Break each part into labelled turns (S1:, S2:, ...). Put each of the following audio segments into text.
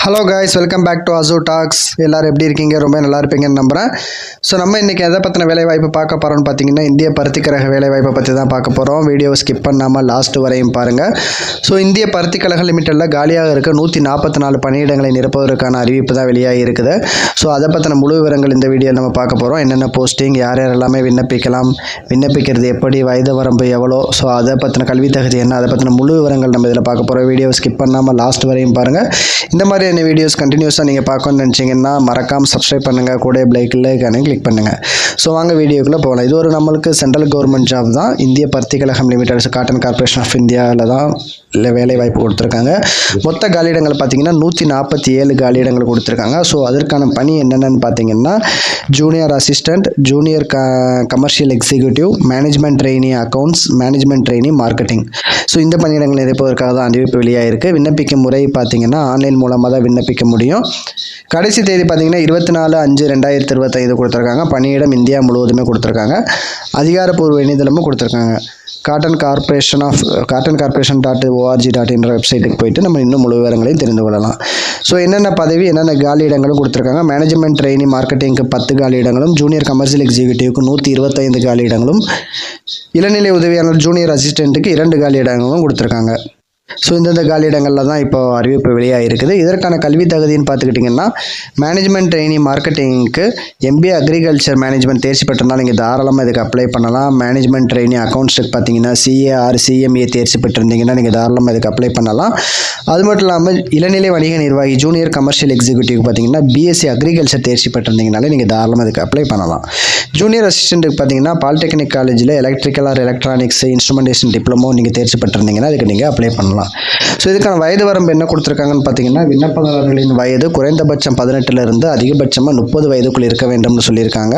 S1: Hello guys, welcome back to அசூ talks. எல்லோரும் எப்படி இருக்கீங்க? ரொம்ப நல்லா இருப்பீங்கன்னு நம்புகிறேன். ஸோ நம்ம இன்றைக்கி எதை பற்றின வேலைவாய்ப்பு பார்க்க போகிறோம்னு பார்த்தீங்கன்னா, இந்திய பருத்திக்கழக வேலைவாய்ப்பை பற்றி தான் பார்க்க போகிறோம். வீடியோ ஸ்கிப் பண்ணாமல் லாஸ்ட் வரையும் பாருங்கள். ஸோ இந்திய பருத்திக்கழக லிமிட்டடில் காலியாக இருக்க 144 பணியிடங்களை நிரப்புவதற்கான அறிவிப்பு தான் வெளியாகி இருக்குது. ஸோ அதை பற்றின முழு விவரங்கள் இந்த வீடியோவில் நம்ம பார்க்க போகிறோம். என்னென்ன போஸ்டிங், யார் யாரெல்லாமே விண்ணப்பிக்கலாம், விண்ணப்பிக்கிறது எப்படி, வயது வரம்பு எவ்வளோ, ஸோ அதை பற்றின கல்வி தகுதி என்ன, அதை பற்றின முழு விவரங்கள் நம்ம இதில் பார்க்க போகிறோம். வீடியோ ஸ்கிப் பண்ணாமல் லாஸ்ட் வரையும் பாருங்கள். இந்த மாதிரி என்ன வீடியோஸ் கண்டினியூஸாக நீங்கள் பார்க்கணும்னு நினச்சிங்கன்னா மறக்காமல் சப்ஸ்கிரைப் பண்ணுங்கள், கூட லைக்கானே கிளிக் பண்ணுங்கள். ஸோ வாங்க வீடியோக்குள்ளே போகலாம். இது ஒரு நம்மளுக்கு சென்ட்ரல் கவர்மெண்ட் ஜாப் தான். இந்திய பருத்திக்கழகம் லிமிடெட், காட்டன் கார்பரேஷன் ஆஃப் இந்தியாவில் தான் இல்லை வேலை வாய்ப்பு கொடுத்துருக்காங்க. மொத்த காலியிடங்கள் பார்த்தீங்கன்னா 147 காலியிடங்கள் கொடுத்துருக்காங்க. ஸோ அதற்கான பணி என்னென்னு பார்த்தீங்கன்னா, junior assistant, junior commercial executive, management trainee accounts, management trainee marketing. So இந்த பணியிடங்கள் நிரப்புவதற்காக தான் அறிவிப்பு வெளியாகிருக்கு. விண்ணப்பிக்கும் முறை பார்த்தீங்கன்னா ஆன்லைன் மூலமாக தான் விண்ணப்பிக்க முடியும். கடைசி தேதி பார்த்தீங்கன்னா 24/5/2025 கொடுத்துருக்காங்க. பணியிடம் இந்தியா முழுவதுமே கொடுத்துருக்காங்க. அதிகாரப்பூர்வ இணையதளமும் கொடுத்துருக்காங்க. காட்டன் கார்பரேஷன்.org.in வெப்சைட்டுக்கு போயிட்டு நம்ம இன்னும் முழு விவரங்களையும் தெரிந்து கொள்ளலாம். ஸோ என்னென்ன பதவி, என்னென்ன காலியிடங்களும் கொடுத்துருக்காங்க. மேனேஜ்மெண்ட் ட்ரெயினி மார்க்கெட்டிங்க்கு 10 காலியிடங்களும், ஜூனியர் கமர்ஷியல் எக்ஸிக்யூட்டிவ்க்கு 125 காலியிடங்களும், இளநிலை உதவியாளர் ஜூனியர் அசிஸ்டண்ட்டுக்கு 2 காலியிடங்களும் கொடுத்துருக்காங்க. ஸோ இந்தந்த காலியிடங்களில் தான் இப்போ அறிவிப்பு வெளியாக இருக்குது. இதற்கான கல்வி தகுதின்னு பார்த்துக்கிட்டிங்கன்னா, மேனேஜ்மெண்ட் ட்ரெயினி மார்க்கெட்டிங்க்கு MBA அக்ரிகல்ச்சர் மேனேஜ்மெண்ட் தேர்ச்சி பெற்றிருந்தால் நீங்கள் தாராளமாக இதுக்கு அப்ளை பண்ணலாம். மேனேஜ்மெண்ட் ட்ரெயினி அக்கௌண்ட்ஸுக்கு பார்த்தீங்கன்னா CA or CMA தேர்ச்சி பெற்றிருந்தீங்கன்னா நீங்கள் தாராளமாக இதுக்கு அப்ளை பண்ணலாம். அது மட்டும் இல்லாமல் இளநிலை வணிக நிர்வாகி ஜூனியர் கமர்ஷியல் எக்ஸிக்யூட்டிவ் பார்த்தீங்கன்னா BSc அக்ரிகல்ச்சர் தேர்ச்சி பெற்றிருந்தீங்கனாலே நீங்கள் தாராளமாக இதுக்கு அப்ளை பண்ணலாம். ஜூனியர் அசிஸ்டண்ட்டுக்கு பார்த்தீங்கன்னா பாலிடெக்னிக் காலேஜில் electrical R electronics instrumentation diploma நீங்கள் தேர்ச்சி பெற்றிருந்தீங்கன்னா அதுக்கு நீங்கள் அப்ளை பண்ணலாம். ஸோ இதுக்கான வயது வரம்பு என்ன கொடுத்துருக்காங்கன்னு பார்த்தீங்கன்னா, விண்ணப்பதாரர்களின் வயது குறைந்தபட்சம் 18 அதிகபட்சமாக 30 வயதுக்குள் இருக்க வேண்டும்னு சொல்லியிருக்காங்க.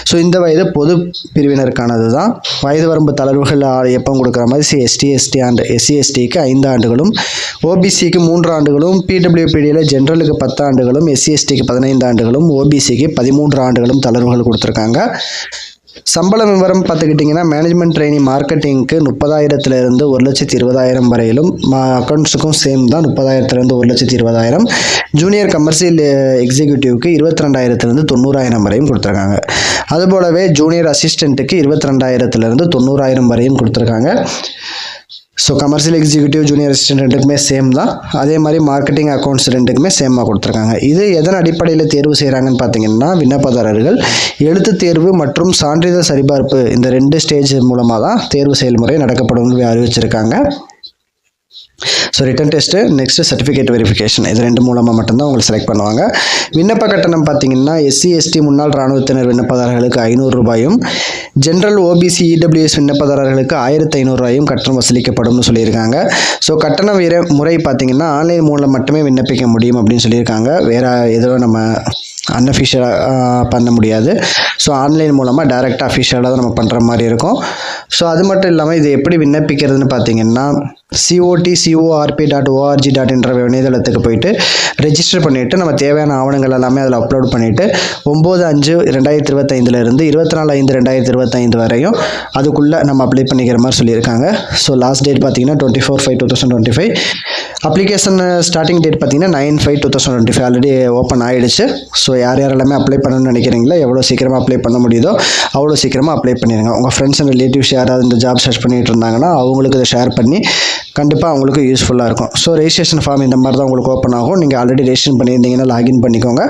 S1: ஸோ இந்த வயது பொது பிரிவினருக்கானது தான். வயது வரம்பு தளர்வுகள் எப்போ கொடுக்குற மாதிரி ST அண்ட் SC/STக்கு 5 ஆண்டுகளும், OBCக்கு 3 ஆண்டுகளும், PWPDயில் ஜென்ரலுக்கு 10 ஆண்டுகளும், SC/STக்கு 15 ஆண்டுகளும், OBCக்கு 13 ஆண்டுகளும் தளர்வுகள் கொடுத்துருக்காங்க. சம்பள விவரம் பார்த்துக்கிட்டிங்கன்னா, மேனேஜ்மெண்ட் ட்ரெயினி மார்க்கெட்டிங்க்கு 30,000 1,20,000 வரையிலும், அக்கௌண்ட்ஸுக்கும் சேம் தான் 30,000 1,20,000. ஜூனியர் கமர்ஷியல் எக்ஸிக்யூட்டிவ்க்கு 22,000 90,000 வரையும் கொடுத்துருக்காங்க. அதுபோலவே ஜூனியர் அசிஸ்டண்ட்டுக்கு 22,000 90,000 வரையும் கொடுத்துருக்காங்க. So commercial executive, junior assistant ரெண்டுக்குமே சேம் தான். அதே மாதிரி மார்க்கெட்டிங் அக்கௌண்ட்ஸ் ரெண்டுக்குமே சேமாக கொடுத்துருக்காங்க. இது எதன் அடிப்படையில் தேர்வு செய்கிறாங்கன்னு பார்த்தீங்கன்னா, விண்ணப்பதாரர்கள் எழுத்து தேர்வு மற்றும் சான்றிதழ் சரிபார்ப்பு இந்த 2 ஸ்டேஜ் மூலமாக தான் தேர்வு செயல்முறை நடக்கப்படும் அறிவிச்சிருக்காங்க. So written test, next certificate verification, இது 2 மூலமாக மட்டும்தான் உங்களை செலக்ட் பண்ணுவாங்க. விண்ணப்ப கட்டணம் பார்த்தீங்கன்னா, SC/ST முன்னாள் இராணுவத்தினர் விண்ணப்பதாரர்களுக்கு 500 ரூபாயும், ஜென்ரல் OBC EWS விண்ணப்பதாரர்களுக்கு 1,500 ரூபாயும் கட்டணம் வசூலிக்கப்படும்னு சொல்லியிருக்காங்க. ஸோ கட்டண முறை பார்த்தீங்கன்னா ஆன்லைன் மூலம் மட்டுமே விண்ணப்பிக்க முடியும் அப்படின்னு சொல்லியிருக்காங்க. வேறு எதுவும் நம்ம அன்அஃபிஷியலாக பண்ண முடியாது. ஸோ ஆன்லைன் மூலமாக டைரெக்டாக அஃபிஷியலாக தான் நம்ம பண்ணுற மாதிரி இருக்கும். ஸோ அது மட்டும் இல்லாமல் இது எப்படி விண்ணப்பிக்கிறதுன்னு பார்த்தீங்கன்னா, COT.org.in இணையதளத்துக்கு போயிட்டு ரெஜிஸ்டர் பண்ணிவிட்டு நம்ம தேவையான ஆவணங்கள் எல்லாமே அதில் அப்லோட் பண்ணிவிட்டு 9/5/2025 24/5/2025 வரையும் அதுக்குள்ளே நம்ம அப்ளை பண்ணிக்கிற மாதிரி சொல்லியிருக்காங்க. ஸோ லாஸ்ட் டேட் பார்த்தீங்கன்னா 24/5/2025. அப்ளிகேஷன் ஸ்டார்டிங் டேட் பார்த்தீங்கன்னா 9/5/2025 ஆல்ரெடி ஓப்பன் ஆகிடுச்சு. ஸோ யார் யாரெல்லாமே அப்ளை பண்ணணும்னு நினைக்கிறீங்களோ எவ்வளோ சீக்கிரமாக அப்ளை பண்ண முடியுதோ அவ்வளோ சீக்கிரமாக அப்ளை பண்ணிடுங்க. உங்கள் ஃப்ரெண்ட்ஸ் அண்ட் ரிலேட்டிவ்ஸ் யாராவது இந்த ஜாப் சர்ச் பண்ணிகிட்டு இருந்தாங்கன்னா அவங்களுக்கு இதை ஷேர் பண்ணி கண்டிப்பாக அவங்களுக்கு யூஸ்ஃபுல்லாக இருக்கும். ஸோ ரெஜிஸ்ட்ரேஷன் ஃபார்ம் இந்த மாதிரி தான் உங்களுக்கு ஓப்பன் ஆகும். நீங்கள் ஆல்ரெடி ரெஜிஸ்ட்ரேஷன் பண்ணியிருந்தீங்கன்னா லாகின் பண்ணிக்கோங்க.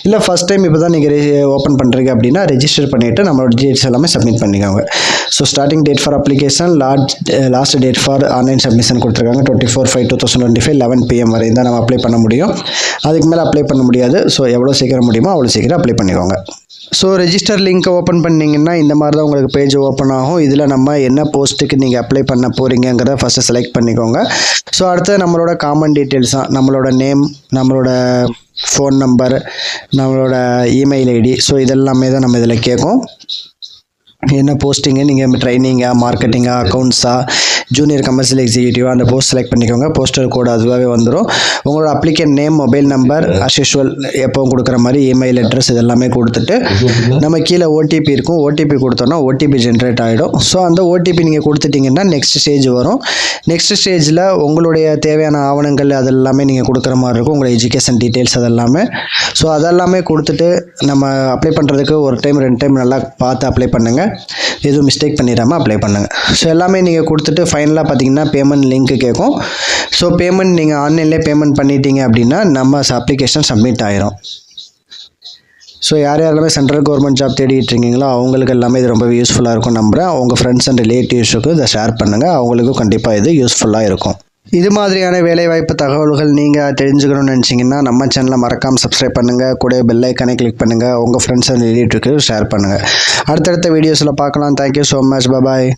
S1: இல்லை ஃபஸ்ட் டைம் இப்போ தான் நீங்கள் ஓப்பன் பண்ணுறீங்க அப்படின்னா ரெஜிஸ்டர் பண்ணிவிட்டு நம்மளோட டீட்டெயில்ஸ் எல்லாமே சப்மிட் பண்ணிக்கோங்க. So starting date for application, last date for online submission கொடுத்துருக்காங்க 24/5/2025 11 PM வரை தான் நம்ம அப்ளை பண்ண முடியும். அதுக்கு மேலே அப்ளை பண்ண முடியாது. ஸோ எவ்வளோ சீக்கிரம் முடியுமோ அவ்வளோ சீக்கிரம் அப்ளை பண்ணிக்கோங்க. ஸோ ரெஜிஸ்டர் லிங்க்கை ஓப்பன் பண்ணிங்கன்னா இந்த மாதிரி தான் உங்களுக்கு பேஜ் ஓப்பன் ஆகும். இதில் நம்ம என்ன போஸ்ட்டுக்கு நீங்கள் அப்ளை பண்ண போகிறீங்கிறத ஃபஸ்ட்டு செலக்ட் பண்ணிக்கோங்க. ஸோ அடுத்து நம்மளோட காமன் டீட்டெயில்ஸ் தான், நம்மளோட நேம், நம்மளோட ஃபோன் நம்பர், நம்மளோட இமெயில் ஐடி. ஸோ இதெல்லாமே தான் நம்ம இதில் கேட்கும். என்ன போஸ்டிங்கு, நீங்கள் ட்ரைனிங்கா, மார்க்கெட்டிங்கா, அக்கௌண்ட்ஸா, ஜூனியர் கமர்ஷியல் எக்ஸிக்யூட்டிவ் அந்த போஸ்ட் செலக்ட் பண்ணிக்கோங்க. போஸ்டல் கோடு அதுவாகவே வந்துடும். உங்களோட applicant name, mobile number, as usual எப்போவும் கொடுக்குற மாதிரி இமெயில் அட்ரஸ் இதெல்லாமே கொடுத்துட்டு நம்ம கீழே ஓடிபி இருக்கும். ஓடிபி கொடுத்தோன்னா ஓடிபி ஜென்ரேட் ஆகிடும். ஸோ அந்த ஓடிபி நீங்கள் கொடுத்துட்டிங்கன்னா நெக்ஸ்ட் ஸ்டேஜ் வரும். நெக்ஸ்ட் ஸ்டேஜில் உங்களுடைய தேவையான ஆவணங்கள் அதெல்லாமே நீங்கள் கொடுக்குற மாதிரி இருக்கும். உங்களோட எஜுகேஷன் டீட்டெயில்ஸ் அதெல்லாமே. ஸோ அதெல்லாமே கொடுத்துட்டு நம்ம அப்ளை பண்ணுறதுக்கு ஒரு டைம் 2 டைம் நல்லா பார்த்து அப்ளை பண்ணுங்கள். எதுவும் மிஸ்டேக் பண்ணிடாமல் அப்ளை பண்ணுங்கள். ஸோ எல்லாமே நீங்கள் கொடுத்துட்டு ஃபைனலாக பார்த்தீங்கன்னா பேமெண்ட் லிங்க்கு கேட்கும். ஸோ பேமெண்ட் நீங்கள் ஆன்லைன்லேயே பேமெண்ட் பண்ணிட்டீங்க அப்படின்னா நம்ம அப்ளிகேஷன் சப்மிட் ஆயிரும். ஸோ யார் யாரெல்லாமே சென்ட்ரல் கவர்மெண்ட் ஜாப் தேடிட்டு இருக்கீங்களோ அவங்களுக்கு எல்லாமே இது ரொம்ப யூஸ்ஃபுல்லாக இருக்கும் நம்புகிறேன். உங்கள் ஃப்ரெண்ட்ஸ் அண்ட் ரிலேட்டிவ்ஸுக்கு இதை ஷேர் பண்ணுங்கள். அவங்களுக்கும் கண்டிப்பாக இது யூஸ்ஃபுல்லாக இருக்கும். இது மாதிரியான வேலைவாய்ப்பு தகவல்கள் நீங்கள் தெரிஞ்சுக்கணும்னு நினச்சிங்கன்னா நம்ம சேனலை மறக்காமல் சப்ஸ்கிரைப் பண்ணுங்கள். கூட பெல் ஐக்கானை கிளிக் பண்ணுங்கள். உங்கள் ஃப்ரெண்ட்ஸ் அண்ட் ரிலேட்டிவ்க்கு ஷேர் பண்ணுங்கள். அடுத்தடுத்த வீடியோஸில் பார்க்கலாம். Thank you so much. பாய்.